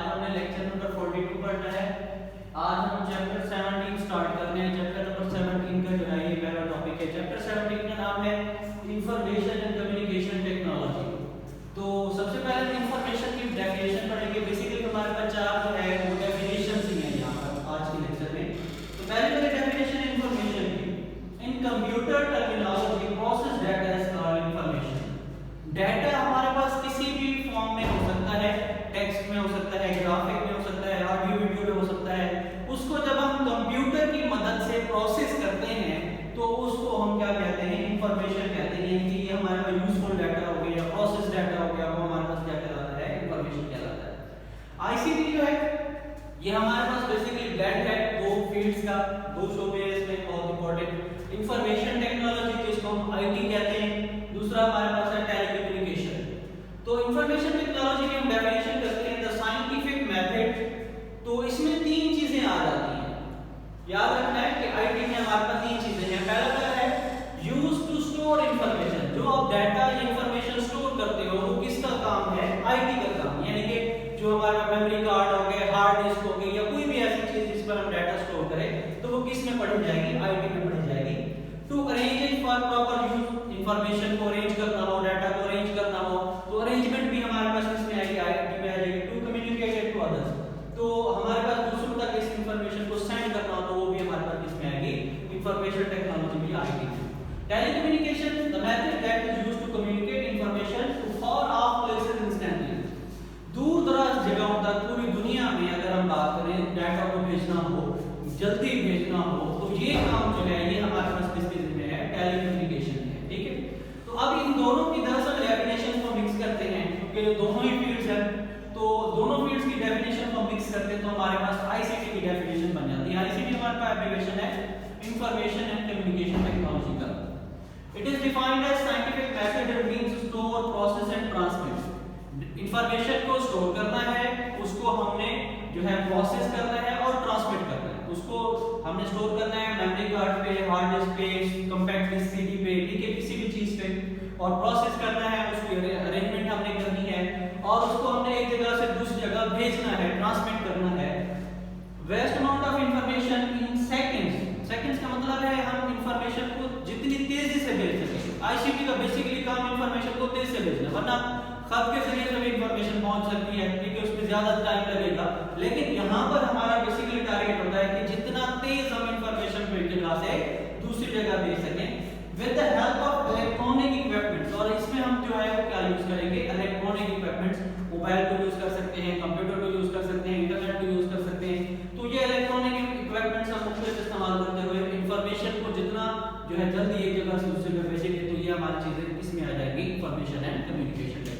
आज हमने lecture number 42 पढ़ना है। आज हम चैप्टर 17 स्टार्ट कर रहे हैं। चैप्टर नंबर 17 का जो है ये पहला टॉपिक है। चैप्टर 17 का नाम है इंफॉर्मेशन एंड कम्युनिकेशन टेक्नोलॉजी। तो सबसे पहले हम इंफॉर्मेशन की डेफिनेशन पढ़ेंगे। बेसिकली हमारे पास चार जो है वो डेफिनेशन ही है यहाँ पर आज के लेक्चर में। तो पहले वाली डेफिनेशन है इंफॉर्मेशन की। इन computer terminology process data is called information. Data हमारे पास किसी भी फॉर्म में हो सकता है, टेक्स्ट में हो सकता है, ग्राफिक में हो सकता है, ऑडियो वीडियो में हो सकता है। उसको जब हम कंप्यूटर की मदद से प्रोसेस करते हैं तो उसको हम क्या कहते हैं, इंफॉर्मेशन कहते हैं। कि ये हमारे पास यूजफुल डाटा हो गया, प्रोसेस डाटा हो गया, वो हमारे पास क्या कहलाता है, इंफॉर्मेशन कहलाता है। आईसीटी जो है ये हमारे पास बेसिकली ब्लेंड है दो फील्ड्स का, दो शोबे हैं इसमें बहुत इंपॉर्टेंट। इंफॉर्मेशन टेक्नोलॉजी जिसको हम आईटी कहते हैं, दूसरा हमारे पास है टेलीकम्युनिकेशन। तो इंफॉर्मेशन टेक्नोलॉजी की हम डेफिनेशन करते हैं द साइंटिफिक मेथड। तो इसमें तीन चीजें आ जाती हैं। याद रखना है कि आईटी में हमारे पास तीन चीजें हैं। पहला क्या है, यूज टू स्टोर इंफॉर्मेशन। जो आप डाटा या इंफॉर्मेशन स्टोर करते हो वो किसका काम है, आईटी का काम। यानी कि जो हमारा मेमोरी कार्ड हो गया, हार्ड डिस्क हो गई, या कोई भी ऐसी चीज जिस पर हम डाटा स्टोर करें तो वो किस में पढ़ी जाएगी, आईटी में पढ़ी जाएगी। To arrange it for proper use, information को अरेंज करना हो, डाटा को अरेंज करना हो, तो अरेंजमेंट भी हमारे पास किसमें आएगी, आईटी में आ जाएगी। To communicate it to others, तो हमारे पास दूसरों तक इस इंफॉर्मेशन को सेंड करना हो तो वो भी हमारे पास किसमें आएगी, इंफॉर्मेशन टेक्नोलॉजी में आएगी। Telecommunication the method that is used to communicate information to far of places instantly. दूर दराज जगहों तक पूरी दुनिया में अगर हम बात करें डाटा को भेजना हो, जल्दी भेजना हो, तो ये काम जो है ये हमारे पास किसके जिम्मे है, टेलीकम्युनिकेशन है। ठीक है, तो अब इन दोनों की दरअसल डेफिनेशन को मिक्स करते हैं क्योंकि दोनों ही फील्ड्स हैं। तो दोनों फील्ड्स की डेफिनेशन को मिक्स करते हैं तो हमारे पास आईसीटी की डेफिनेशन बन जाती है। आईसीटी हमारे पास एब्रिविएशन है इंफॉर्मेशन एंड कम्युनिकेशन टेक्नोलॉजी का। It is defined as scientific method that means to store, process and transmit. Information को स्टोर करना है, उसको हमने जो है प्रोसेस करना है और ट्रांसमिट करना है। उसको हमने स्टोर करना है मेमोरी कार्ड पे, हार्ड डिस्क पे, कॉम्पैक्ट डिस्क सीडी पे, ठीक है, किसी भी चीज पे, और प्रोसेस करना है, उसकी अरेंजमेंट हमने करनी है और उसको हमने एक जगह से दूसरी जगह भेजना है, ट्रांसमिट करना है। Vast amount of information in seconds. Seconds का मतलब है हम इंफॉर्मेशन को जितनी तेजी से भेज सकें। आईसीटी का बेसिकली काम इंफॉर्मेशन को तेज से भेजना, वरना खत के जरिए से भी इंफॉर्मेशन पहुंच सकती है, ठीक है, उसमें ज्यादा टाइम लगेगा। लेकिन यहाँ पर हमारा बेसिकली टारगेट होता है कि जितना तेज हम इंफॉर्मेशन को एक जगह से दूसरी जगह भेज सकें with the help of electronic equipments. और इसमें हम जो है वो क्या यूज करेंगे, इलेक्ट्रॉनिक इक्विपमेंट्स। मोबाइल को यूज कर सकते हैं, कंप्यूटर को यूज कर सकते हैं, इंटरनेट को यूज कर सकते हैं। तो ये इलेक्ट्रॉनिक इक्विपमेंट्स हम मुख्तलिफ इस्तेमाल करते हुए इंफॉर्मेशन को जितना जो है जल्दी एक जगह से दूसरी जगह भेजेंगे तो ये हमारी चीजें इसमें आ जाएगी, इंफॉर्मेशन एंड कम्युनिकेशन।